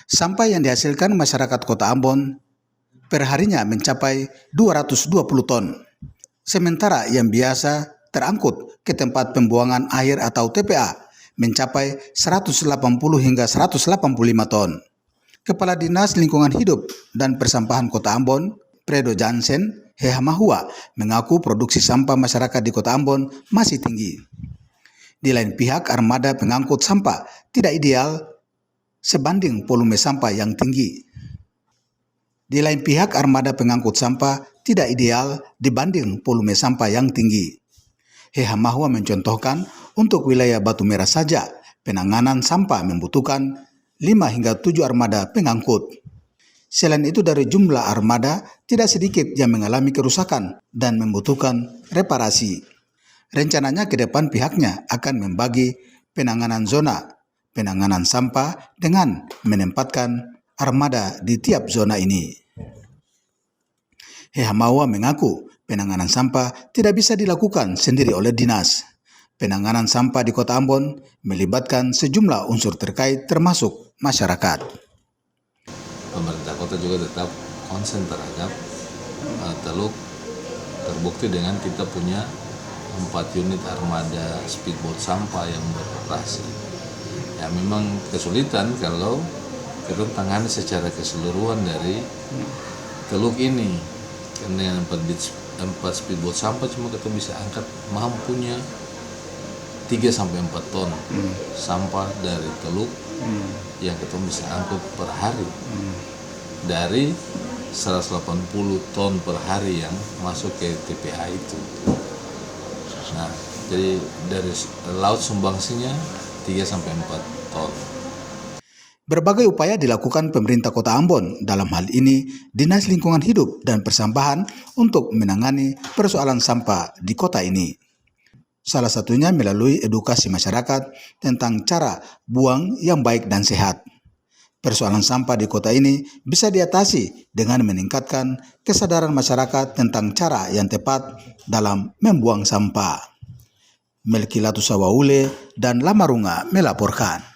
Sampah yang dihasilkan masyarakat Kota Ambon perharinya mencapai 220 ton. Sementara yang biasa terangkut ke tempat pembuangan air atau TPA mencapai 180 hingga 185 ton. Kepala Dinas Lingkungan Hidup dan Persampahan Kota Ambon, Fredo Jansen Hehamahua, mengaku produksi sampah masyarakat di Kota Ambon masih tinggi. Di lain pihak, armada pengangkut sampah tidak ideal sebanding volume sampah yang tinggi. Di lain pihak, armada pengangkut sampah tidak ideal dibanding volume sampah yang tinggi. Hehamahua mencontohkan untuk wilayah Batu Merah saja, penanganan sampah membutuhkan 5 hingga 7 armada pengangkut. Selain itu, dari jumlah armada, tidak sedikit yang mengalami kerusakan dan membutuhkan reparasi. Rencananya ke depan pihaknya akan membagi penanganan zona penanganan sampah dengan menempatkan armada di tiap zona ini. Hehamahua mengaku penanganan sampah tidak bisa dilakukan sendiri oleh dinas. Penanganan sampah di Kota Ambon melibatkan sejumlah unsur terkait termasuk masyarakat. Pemerintah kota juga tetap konsen terhadap Teluk. Terbukti dengan kita punya 4 unit armada speedboat sampah yang beroperasi. Ya memang kesulitan kalau kita tangani secara keseluruhan dari Teluk ini. Karena 4 speedboat sampah cuma kita bisa angkat mampunya 3-4 ton sampah dari Teluk yang kita bisa angkut per hari. Dari 180 ton per hari yang masuk ke TPA itu. Nah, jadi dari laut sumbangsinya 3-4 ton. Berbagai upaya dilakukan pemerintah Kota Ambon, dalam hal ini Dinas Lingkungan Hidup dan Persampahan, untuk menangani persoalan sampah di kota ini. Salah satunya melalui edukasi masyarakat tentang cara buang yang baik dan sehat. Persoalan sampah di kota ini bisa diatasi dengan meningkatkan kesadaran masyarakat tentang cara yang tepat dalam membuang sampah. Melkilatus Sawaule dan Lamarunga melaporkan.